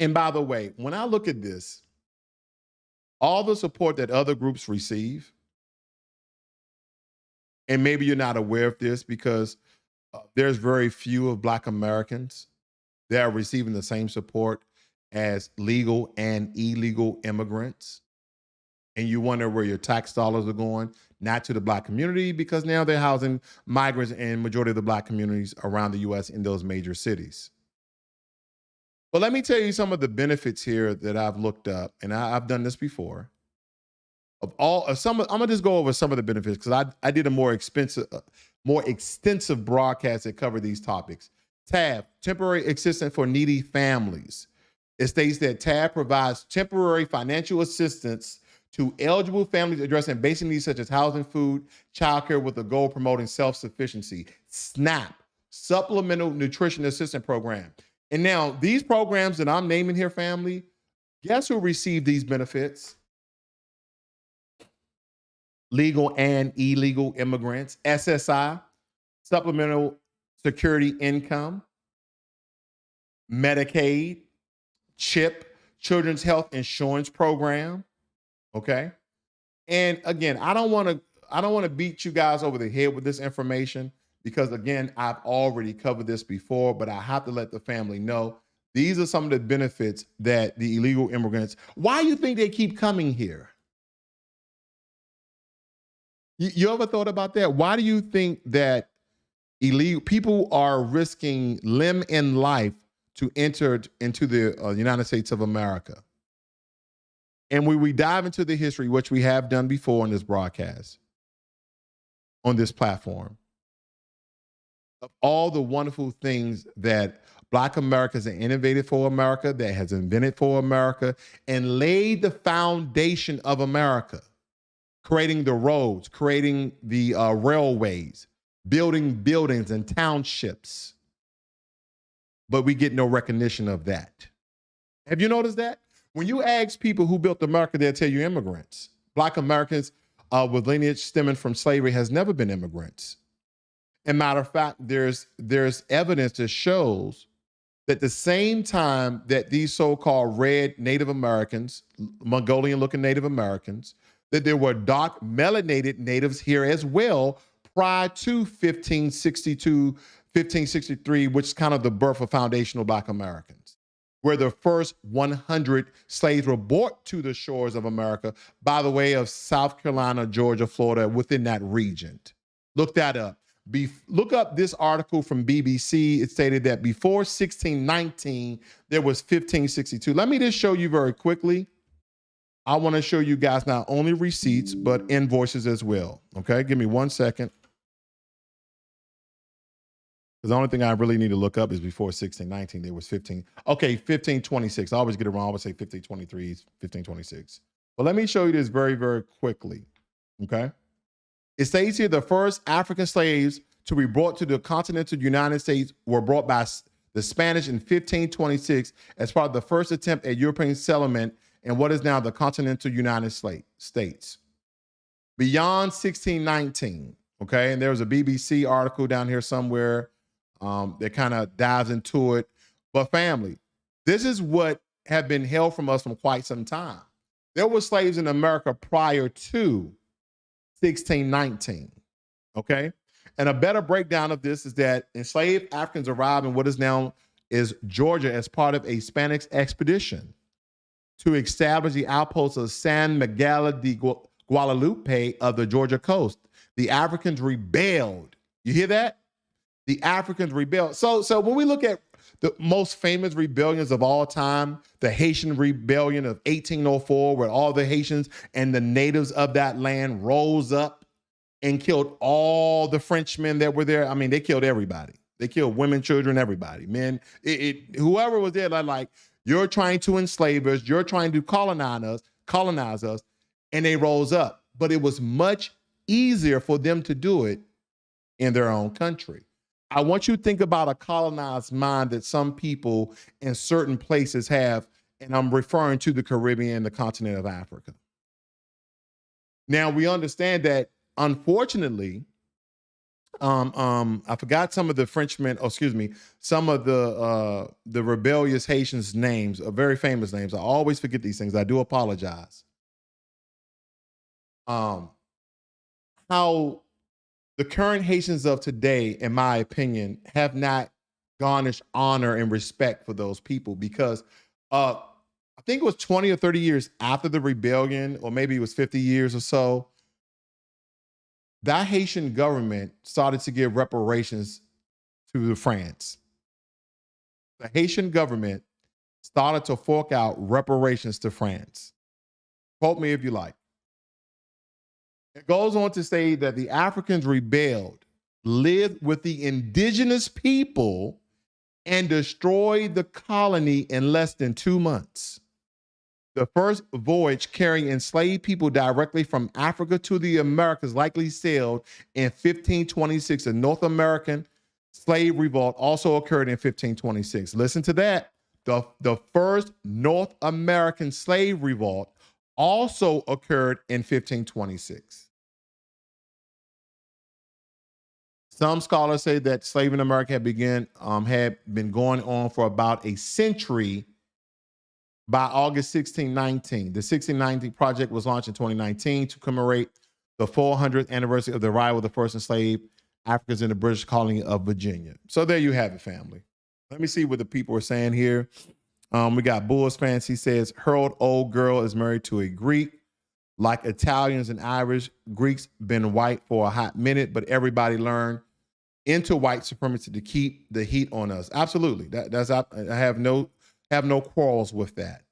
And by the way, when I look at this, all the support that other groups receive, and maybe you're not aware of this because there's very few of Black Americans that are receiving the same support as legal and illegal immigrants. And you wonder where your tax dollars are going, not to the Black community, because now they're housing migrants in majority of the Black communities around the U.S. in those major cities. But let me tell you some of the benefits here that I've looked up, and I've done this before. I'm gonna just go over some of the benefits because I did a more extensive broadcast that covered these topics. TAB, temporary assistance for needy families. It states that TAB provides temporary financial assistance to eligible families addressing basic needs such as housing, food, childcare, with the goal of promoting self-sufficiency. SNAP, Supplemental Nutrition Assistance Program. And now these programs that I'm naming here, family, guess who received these benefits? Legal and illegal immigrants. SSI, Supplemental Security Income, Medicaid, CHIP, Children's Health Insurance Program. Okay. And again, I don't want to beat you guys over the head with this information because again, I've already covered this before, but I have to let the family know these are some of the benefits that the illegal immigrants, why do you think they keep coming here? You ever thought about that? Why do you think that illegal people are risking limb and life to enter into the United States of America? And when we dive into the history, which we have done before in this broadcast, on this platform, of all the wonderful things that Black Americans have innovated for America, that has invented for America, and laid the foundation of America, creating the roads, creating the railways, building buildings and townships. But we get no recognition of that. Have you noticed that? When you ask people who built America, they'll tell you immigrants. Black Americans with lineage stemming from slavery has never been immigrants. And matter of fact, there's evidence that shows that the same time that these so-called red Native Americans, Mongolian-looking Native Americans, that there were dark melanated natives here as well prior to 1562, 1563, which is kind of the birth of foundational Black Americans, where the first 100 slaves were brought to the shores of America by the way of South Carolina, Georgia, Florida, within that region. Look that up. Look up this article from BBC. It stated that before 1619, there was 1562. Let me just show you very quickly. I want to show you guys not only receipts, but invoices as well. Okay, give me 1 second. Because the only thing I really need to look up is before 1619, there was 1526. I always get it wrong. I always say 1523, 1526. But let me show you this very, very quickly. Okay. It states here the first African slaves to be brought to the continental United States were brought by the Spanish in 1526 as part of the first attempt at European settlement in what is now the continental United States. Beyond 1619, okay, and there was a BBC article down here somewhere that kind of dives into it. But family, this is what had been held from us from quite some time. There were slaves in America prior to 1619, okay? And a better breakdown of this is that enslaved Africans arrived in what is now is Georgia as part of a Spanish expedition to establish the outposts of San Miguel de Guadalupe of the Georgia coast. The Africans rebelled. You hear that? The Africans rebelled. So when we look at the most famous rebellions of all time, the Haitian Rebellion of 1804, where all the Haitians and the natives of that land rose up and killed all the Frenchmen that were there. I mean, they killed everybody. They killed women, children, everybody, men. Whoever was there, like, you're trying to enslave us, you're trying to colonize us, and they rose up. But it was much easier for them to do it in their own country. I want you to think about a colonized mind that some people in certain places have, and I'm referring to the Caribbean, the continent of Africa. Now, we understand that, unfortunately, I forgot some of the Frenchmen, some of the rebellious Haitians' names, very famous names. I always forget these things. I do apologize. How the current Haitians of today, in my opinion, have not garnished honor and respect for those people, because I think it was 20 or 30 years after the rebellion, or maybe it was 50 years or so, that Haitian government started to give reparations to France. The Haitian government started to fork out reparations to France. Quote me if you like. It goes on to say that the Africans rebelled, lived with the indigenous people, and destroyed the colony in less than 2 months. The first voyage carrying enslaved people directly from Africa to the Americas likely sailed in 1526. A North American slave revolt also occurred in 1526. Listen to that. The first North American slave revolt also occurred in 1526. Some scholars say that slavery in America had been going on for about a century by August 1619. The 1619 project was launched in 2019 to commemorate the 400th anniversary of the arrival of the first enslaved Africans in the British colony of Virginia. So there you have it, family. Let me see what the people are saying here. We got Bulls fans. He says, hurled old girl is married to a Greek. Like Italians and Irish, Greeks been white for a hot minute, but everybody learned into white supremacy to keep the heat on us. Absolutely. I have no quarrels with that.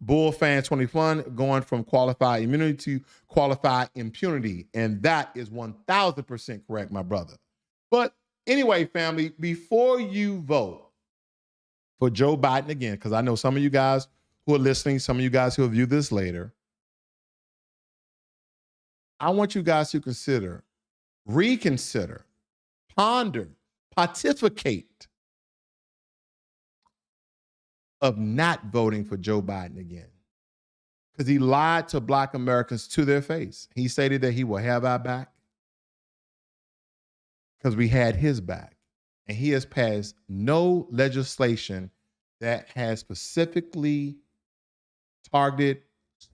Bull fan 21 going from qualified immunity to qualified impunity. And that is 1000% correct, my brother. But anyway, family, before you vote for Joe Biden again, because I know some of you guys who are listening, some of you guys who will view this later, I want you guys to consider, reconsider, ponder, pontificate of not voting for Joe Biden again. Because he lied to Black Americans to their face. He stated that he will have our back because we had his back. And he has passed no legislation that has specifically targeted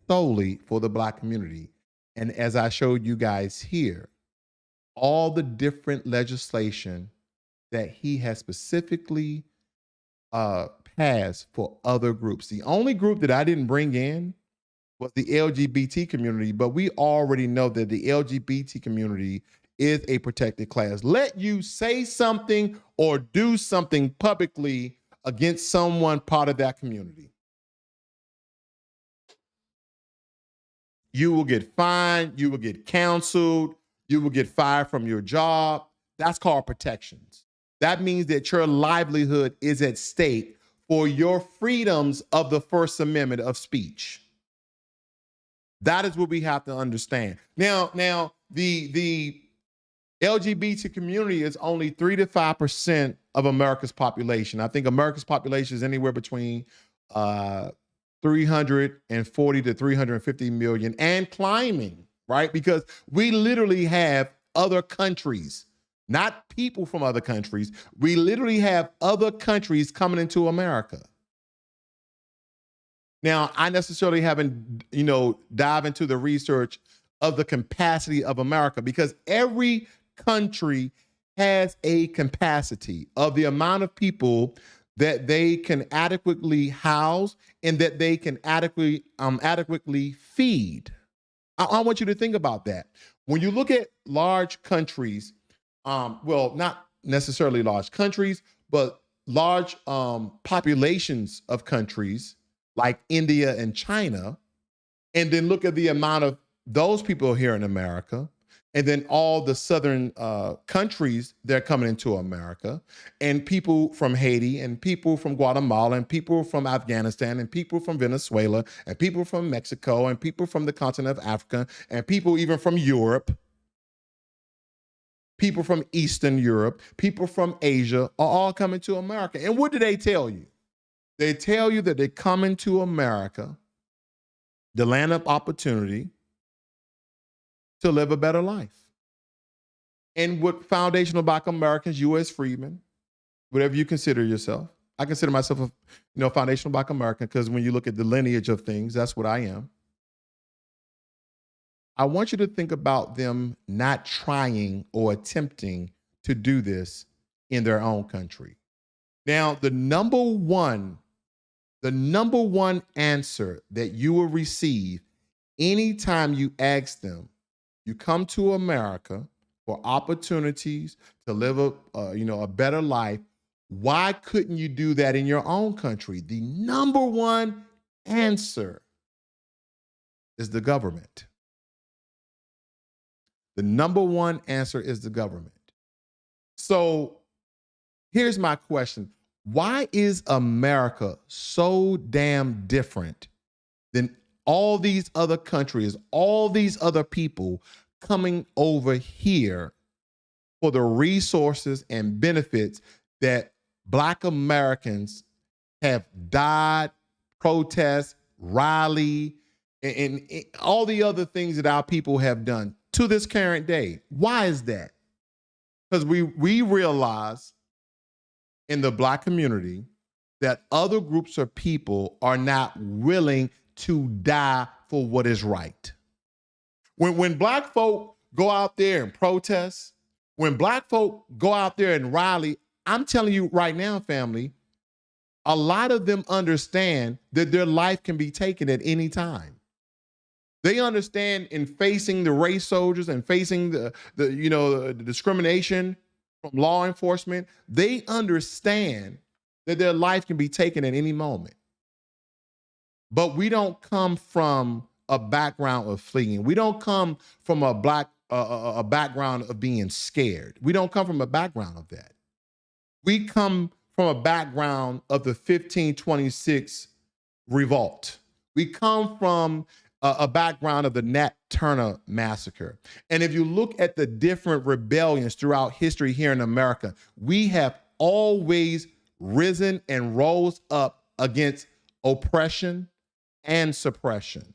solely for the Black community. And as I showed you guys here, all the different legislation that he has specifically passed for other groups. The only group that I didn't bring in was the LGBT community, but we already know that the LGBT community is a protected class. Let you say something or do something publicly against someone part of that community, you will get fined, you will get counseled, you will get fired from your job. That's called protections. That means that your livelihood is at stake for your freedoms of the First Amendment of speech. That is what we have to understand. Now, the LGBT community is only 3 to 5% of America's population. I think America's population is anywhere between 340 to 350 million and climbing, right? Because we literally have other countries, not people from other countries. We literally have other countries coming into America. Now, I necessarily haven't, dive into the research of the capacity of America, because every country has a capacity of the amount of people that they can adequately house and that they can adequately feed. I want you to think about that. When you look at large countries, well, not necessarily large countries, but large populations of countries like India and China, and then look at the amount of those people here in America, and then all the southern countries that are coming into America, and people from Haiti, and people from Guatemala, and people from Afghanistan, and people from Venezuela, and people from Mexico, and people from the continent of Africa, and people even from Europe. people from Eastern Europe, people from Asia are all coming to America. And what do they tell you? They tell you that they're coming to America, the land of opportunity, to live a better life. And what foundational Black Americans, you as freedmen, whatever you consider yourself, I consider myself a foundational Black American because when you look at the lineage of things, that's what I am. I want you to think about them not trying or attempting to do this in their own country. Now, the number one answer that you will receive anytime you ask them, you come to America for opportunities to live a better life, why couldn't you do that in your own country? The number one answer is the government. The number one answer is the government. So here's my question. Why is America so damn different than all these other countries, all these other people coming over here for the resources and benefits that Black Americans have died, protest, rally, and all the other things that our people have done to this current day? Why is that? Because we realize in the Black community that other groups of people are not willing to die for what is right. When Black folk go out there and protest, when Black folk go out there and rally, I'm telling you right now, family, a lot of them understand that their life can be taken at any time. They understand in facing the race soldiers and facing the discrimination from law enforcement, they understand that their life can be taken at any moment. But we don't come from a background of fleeing. We don't come from a background of being scared. We don't come from a background of that. We come from a background of the 1526 revolt. We come from a background of the Nat Turner massacre. And if you look at the different rebellions throughout history here in America, we have always risen and rose up against oppression and suppression.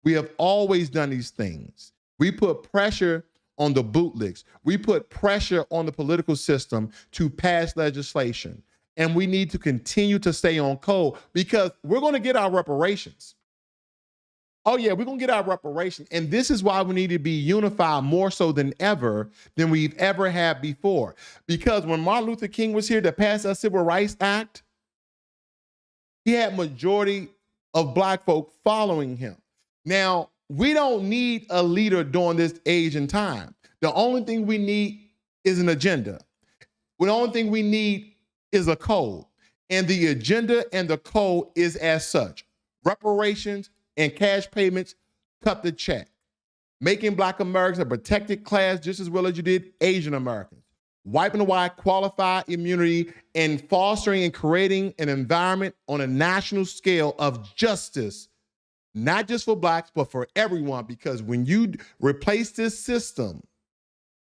We have always done these things. We put pressure on the bootlicks. We put pressure on the political system to pass legislation. And we need to continue to stay on code because we're going to get our reparations. Oh yeah, we're going to get our reparations. And this is why we need to be unified more so than ever than we've ever had before. Because when Martin Luther King was here to pass our Civil Rights Act, he had majority of Black folk following him. Now, we don't need a leader during this age and time. The only thing we need is an agenda. The only thing we need is a code. And the agenda and the code is as such. Reparations and cash payments cut the check. Making Black Americans a protected class just as well as you did Asian Americans. Wiping away qualified immunity and fostering and creating an environment on a national scale of justice, not just for Blacks, but for everyone. Because when you replace this system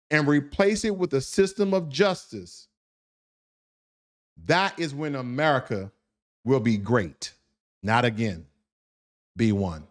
and replace it with a system of justice, that is when America will be great. Not again. Be one.